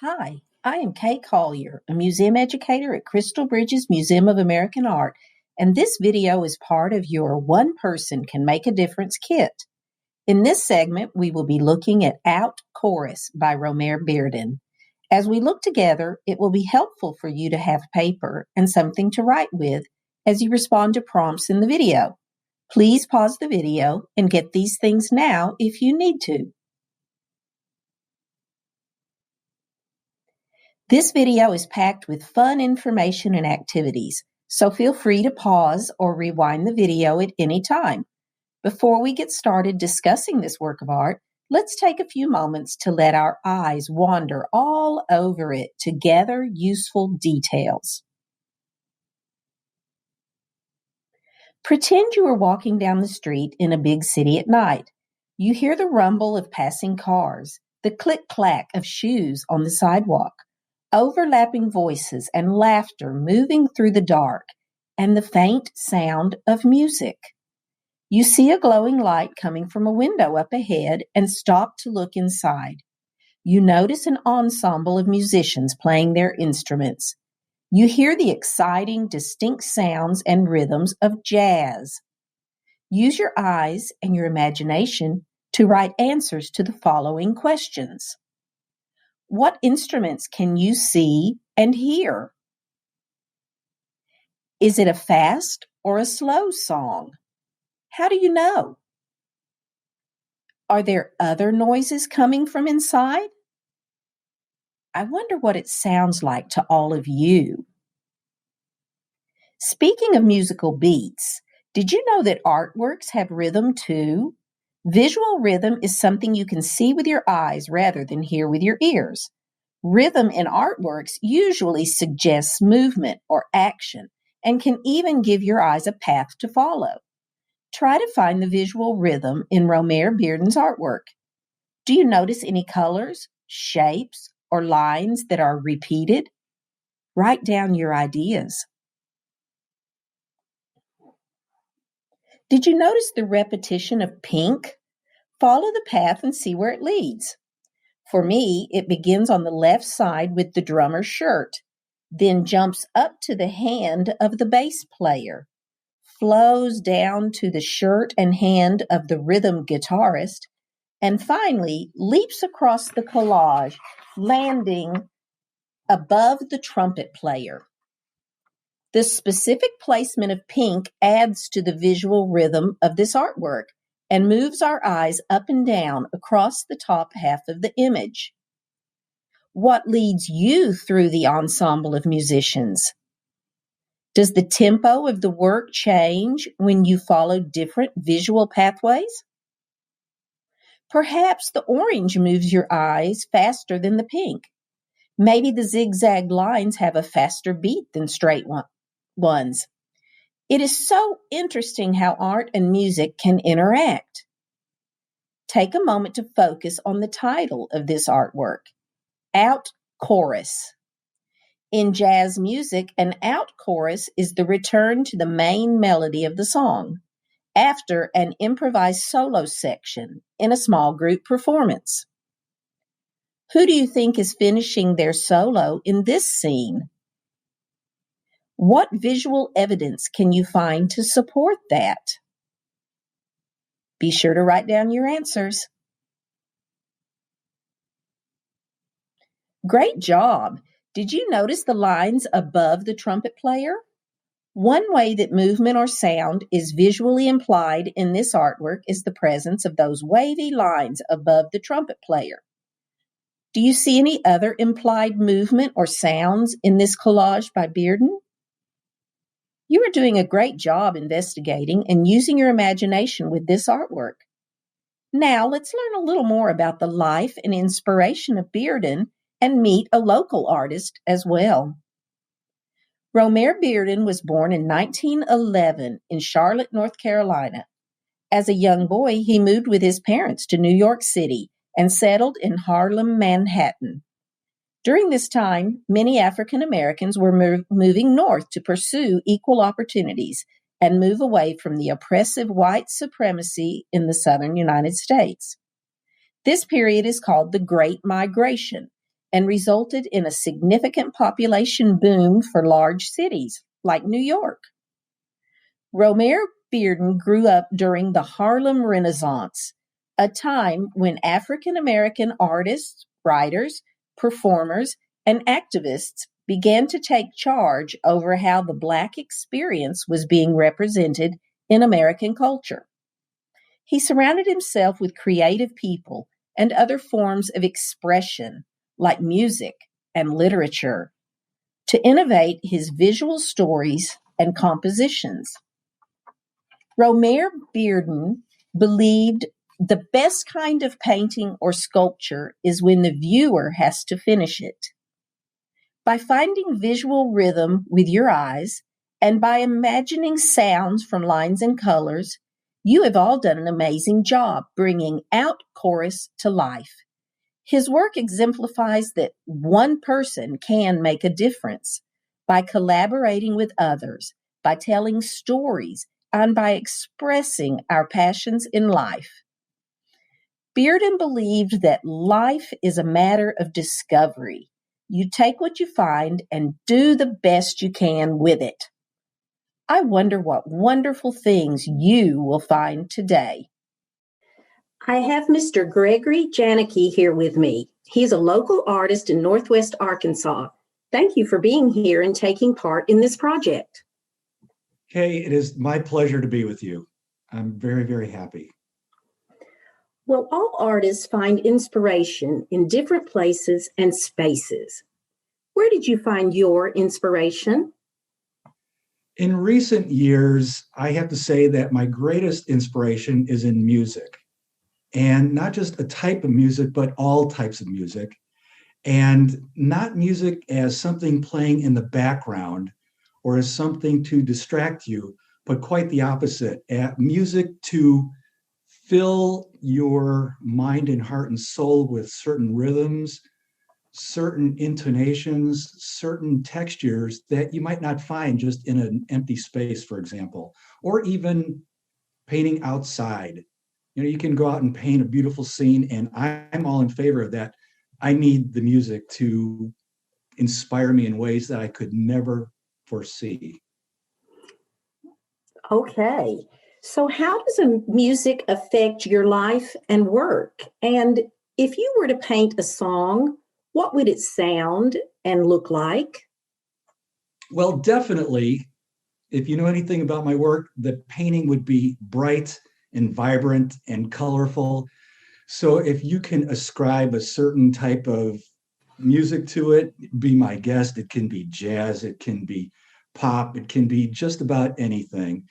Hi, I am Kay Collier, a museum educator at Crystal Bridges Museum of American Art, and this video is part of your One Person Can Make a Difference kit. In this segment, we will be looking at Out Chorus by Romare Bearden. As we look together, it will be helpful for you to have paper and something to write with as you respond to prompts in the video. Please pause the video and get these things now if you need to. This video is packed with fun information and activities, so feel free to pause or rewind the video at any time. Before we get started discussing this work of art, let's take a few moments to let our eyes wander all over it to gather useful details. Pretend you are walking down the street in a big city at night. You hear the rumble of passing cars, the click-clack of shoes on the sidewalk, overlapping voices and laughter moving through the dark, and the faint sound of music. You see a glowing light coming from a window up ahead and stop to look inside. You notice an ensemble of musicians playing their instruments. You hear the exciting, distinct sounds and rhythms of jazz. Use your eyes and your imagination to write answers to the following questions. What instruments can you see and hear? Is it a fast or a slow song? How do you know? Are there other noises coming from inside? I wonder what it sounds like to all of you. Speaking of musical beats, did you know that artworks have rhythm too? Visual rhythm is something you can see with your eyes rather than hear with your ears. Rhythm in artworks usually suggests movement or action and can even give your eyes a path to follow. Try to find the visual rhythm in Romare Bearden's artwork. Do you notice any colors, shapes, or lines that are repeated? Write down your ideas. Did you notice the repetition of pink? Follow the path and see where it leads. For me, it begins on the left side with the drummer's shirt, then jumps up to the hand of the bass player, flows down to the shirt and hand of the rhythm guitarist, and finally leaps across the collage, landing above the trumpet player. The specific placement of pink adds to the visual rhythm of this artwork and moves our eyes up and down across the top half of the image. What leads you through the ensemble of musicians? Does the tempo of the work change when you follow different visual pathways? Perhaps the orange moves your eyes faster than the pink. Maybe the zigzag lines have a faster beat than straight ones. It is so interesting how art and music can interact. Take a moment to focus on the title of this artwork, Out Chorus. In jazz music, an out chorus is the return to the main melody of the song after an improvised solo section in a small group performance. Who do you think is finishing their solo in this scene? What visual evidence can you find to support that? Be sure to write down your answers. Great job! Did you notice the lines above the trumpet player? One way that movement or sound is visually implied in this artwork is the presence of those wavy lines above the trumpet player. Do you see any other implied movement or sounds in this collage by Bearden? You are doing a great job investigating and using your imagination with this artwork. Now let's learn a little more about the life and inspiration of Bearden and meet a local artist as well. Romare Bearden was born in 1911 in Charlotte, North Carolina. As a young boy, he moved with his parents to New York City and settled in Harlem, Manhattan. During this time, many African Americans were moving north to pursue equal opportunities and move away from the oppressive white supremacy in the southern United States. This period is called the Great Migration, and resulted in a significant population boom for large cities like New York. Romare Bearden grew up during the Harlem Renaissance, a time when African American artists, writers, performers, and activists began to take charge over how the Black experience was being represented in American culture. He surrounded himself with creative people and other forms of expression like music and literature to innovate his visual stories and compositions. Romare Bearden believed the best kind of painting or sculpture is when the viewer has to finish it. By finding visual rhythm with your eyes and by imagining sounds from lines and colors, you have all done an amazing job bringing out chorus to life. His work exemplifies that one person can make a difference by collaborating with others, by telling stories, and by expressing our passions in life. Bearden believed that life is a matter of discovery. You take what you find and do the best you can with it. I wonder what wonderful things you will find today. I have Mr. Gregory Janicki here with me. He's a local artist in Northwest Arkansas. Thank you for being here and taking part in this project. Kay, it is my pleasure to be with you. I'm very, very happy. Well, all artists find inspiration in different places and spaces. Where did you find your inspiration? In recent years, I have to say that my greatest inspiration is in music. And not just a type of music, but all types of music. And not music as something playing in the background or as something to distract you, but quite the opposite. Music to fill your mind and heart and soul with certain rhythms, certain intonations, certain textures that you might not find just in an empty space, for example, or even painting outside. You know, you can go out and paint a beautiful scene, and I'm all in favor of that. I need the music to inspire me in ways that I could never foresee. Okay. So how does music affect your life and work? And if you were to paint a song, what would it sound and look like? Well, definitely, if you know anything about my work, the painting would be bright and vibrant and colorful. So if you can ascribe a certain type of music to it, be my guest. It can be jazz, it can be pop, it can be just about anything.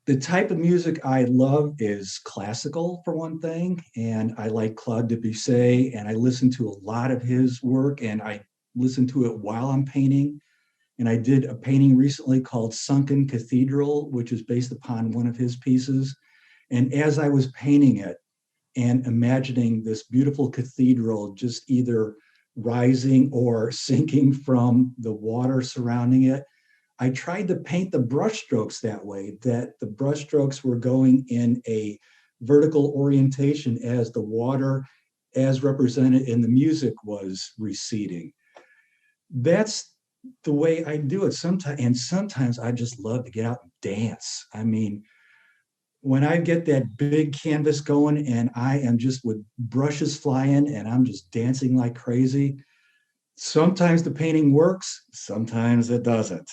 The type of music I love is classical, for one thing, and I like Claude Debussy, and I listen to a lot of his work, and I listen to it while I'm painting. And I did a painting recently called Sunken Cathedral, which is based upon one of his pieces. And as I was painting it and imagining this beautiful cathedral just either rising or sinking from the water surrounding it, I tried to paint the brushstrokes that way, that the brushstrokes were going in a vertical orientation as the water, as represented in the music, was receding. That's the way I do it sometimes. And sometimes I just love to get out and dance. I mean, when I get that big canvas going and I am just with brushes flying and I'm just dancing like crazy, sometimes the painting works, sometimes it doesn't.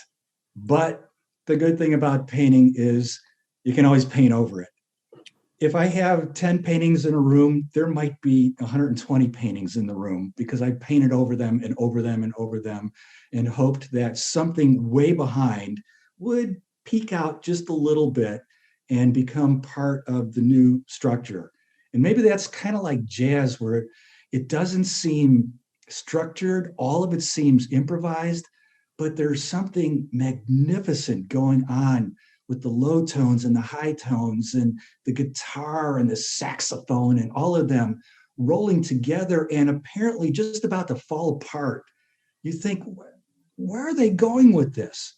But the good thing about painting is you can always paint over it. If I have 10 paintings in a room, there might be 120 paintings in the room because I painted over them and over them and over them and hoped that something way behind would peek out just a little bit and become part of the new structure. And maybe that's kind of like jazz, where it doesn't seem structured, all of it seems improvised, but there's something magnificent going on with the low tones and the high tones and the guitar and the saxophone and all of them rolling together and apparently just about to fall apart. You think, where are they going with this?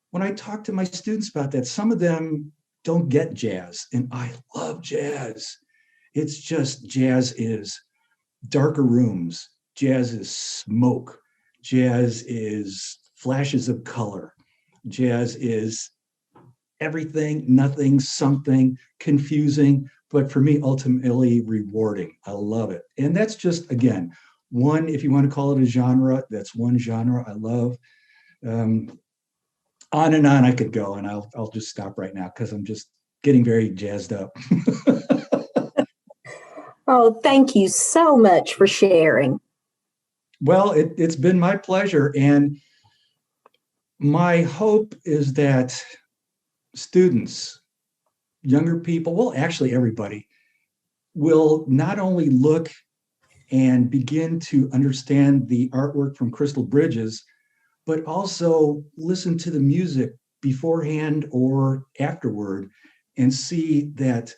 When I talk to my students about that, some of them don't get jazz, and I love jazz. It's just jazz is darker rooms, jazz is smoke, jazz is flashes of color, jazz is everything, nothing, something, confusing, but for me, ultimately rewarding. I love it. And that's just, again, one, if you want to call it a genre, that's one genre I love. On and on I could go, and I'll just stop right now because I'm just getting very jazzed up. Oh, thank you so much for sharing. Well, it's been my pleasure. And my hope is that students, younger people, well, actually everybody, will not only look and begin to understand the artwork from Crystal Bridges, but also listen to the music beforehand or afterward and see that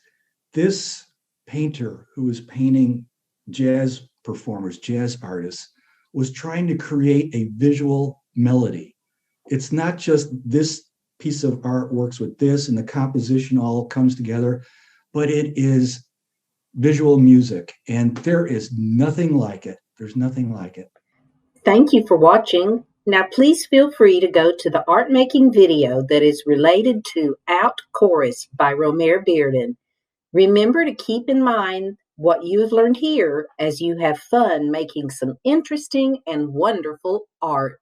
this painter who was painting jazz performers, jazz artists, was trying to create a visual melody. It's not just this piece of art works with this and the composition all comes together, but it is visual music, and there is nothing like it. There's nothing like it. Thank you for watching. Now please feel free to go to the art making video that is related to Out Chorus by Romare Bearden. Remember to keep in mind what you have learned here as you have fun making some interesting and wonderful art.